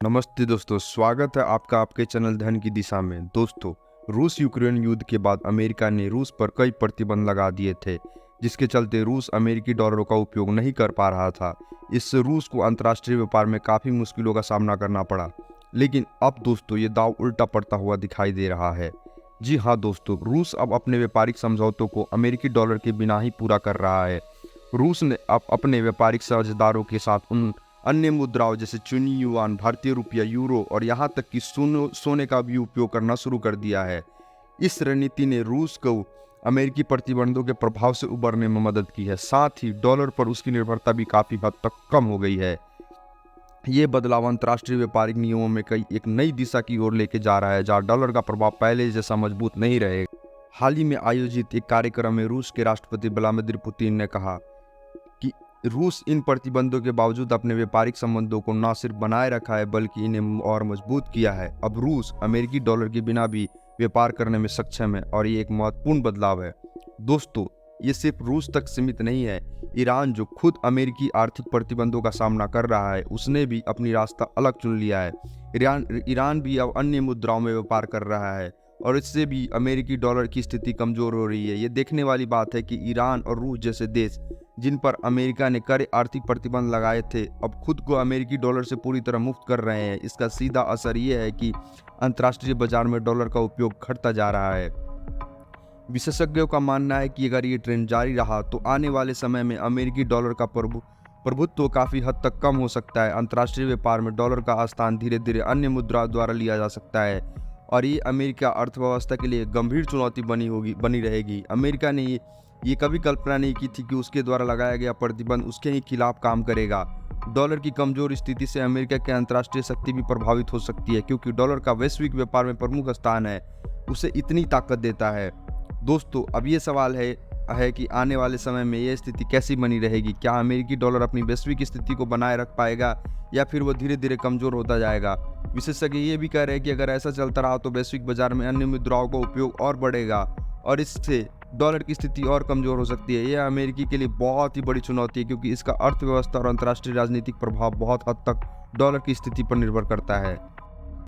नमस्ते दोस्तों, स्वागत है आपका आपके चैनल धन की दिशा में। दोस्तों, रूस यूक्रेन युद्ध के बाद अमेरिका ने रूस पर कई प्रतिबंध लगा दिए थे, जिसके चलते रूस अमेरिकी डॉलरों का उपयोग नहीं कर पा रहा था। इससे रूस को अंतर्राष्ट्रीय व्यापार में काफ़ी मुश्किलों का सामना करना पड़ा। लेकिन अब दोस्तों, ये दांव उल्टा पड़ता हुआ दिखाई दे रहा है। जी हाँ दोस्तों, रूस अब अपने व्यापारिक समझौतों को अमेरिकी डॉलर के बिना ही पूरा कर रहा है। रूस ने अब अपने व्यापारिक साझेदारों के साथ उन अन्य मुद्राओं जैसे चीनी युआन, भारतीय रुपया, यूरो और यहाँ तक कि सोने का भी उपयोग करना शुरू कर दिया है। इस रणनीति ने रूस को अमेरिकी प्रतिबंधों के प्रभाव से उबरने में मदद की है। साथ ही डॉलर पर उसकी निर्भरता भी काफ़ी हद तक कम हो गई है। ये बदलाव अंतर्राष्ट्रीय व्यापारिक नियमों में कई एक नई दिशा की ओर लेके जा रहा है, जहाँ डॉलर का प्रभाव पहले जैसा मजबूत नहीं रहेगा। हाल ही में आयोजित एक कार्यक्रम में रूस के राष्ट्रपति व्लादिमीर पुतिन ने कहा कि रूस इन प्रतिबंधों के बावजूद अपने व्यापारिक संबंधों को न सिर्फ बनाए रखा है बल्कि इन्हें और मजबूत किया है। अब रूस अमेरिकी डॉलर के बिना भी व्यापार करने में सक्षम है और ये एक महत्वपूर्ण बदलाव है। दोस्तों, ये सिर्फ रूस तक सीमित नहीं है। ईरान, जो खुद अमेरिकी आर्थिक प्रतिबंधों का सामना कर रहा है, उसने भी अपनी रास्ता अलग चुन लिया है। ईरान भी अब अन्य मुद्राओं में व्यापार कर रहा है और इससे भी अमेरिकी डॉलर की स्थिति कमजोर हो रही है। ये देखने वाली बात है कि ईरान और रूस जैसे देश, जिन पर अमेरिका ने कड़े आर्थिक प्रतिबंध लगाए थे, अब खुद को अमेरिकी डॉलर से पूरी तरह मुक्त कर रहे हैं। इसका सीधा असर ये है कि अंतर्राष्ट्रीय बाजार में डॉलर का उपयोग घटता जा रहा है। विशेषज्ञों का मानना है कि अगर ये ट्रेंड जारी रहा तो आने वाले समय में अमेरिकी डॉलर का प्रभुत्व काफ़ी हद तक कम हो सकता है। अंतर्राष्ट्रीय व्यापार में डॉलर का स्थान धीरे धीरे अन्य मुद्रा द्वारा लिया जा सकता है और ये अमेरिका अर्थव्यवस्था के लिए गंभीर चुनौती बनी रहेगी। अमेरिका ने ये कभी कल्पना नहीं की थी कि उसके द्वारा लगाया गया प्रतिबंध उसके ही खिलाफ काम करेगा। डॉलर की कमजोर स्थिति से अमेरिका की अंतर्राष्ट्रीय शक्ति भी प्रभावित हो सकती है, क्योंकि डॉलर का वैश्विक व्यापार में प्रमुख स्थान है, उसे इतनी ताकत देता है। दोस्तों, अब ये सवाल है कि आने वाले समय में ये स्थिति कैसी बनी रहेगी। क्या अमेरिकी डॉलर अपनी वैश्विक स्थिति को बनाए रख पाएगा या फिर वो धीरे धीरे कमजोर होता जाएगा। विशेषज्ञ ये भी कह रहे हैं कि अगर ऐसा चलता रहा तो वैश्विक बाजार में अन्य मुद्राओं का उपयोग और बढ़ेगा और इससे डॉलर की स्थिति और कमजोर हो सकती है। यह अमेरिकी के लिए बहुत ही बड़ी चुनौती है, क्योंकि इसका अर्थव्यवस्था और अंतर्राष्ट्रीय राजनीतिक प्रभाव बहुत हद तक डॉलर की स्थिति पर निर्भर करता है।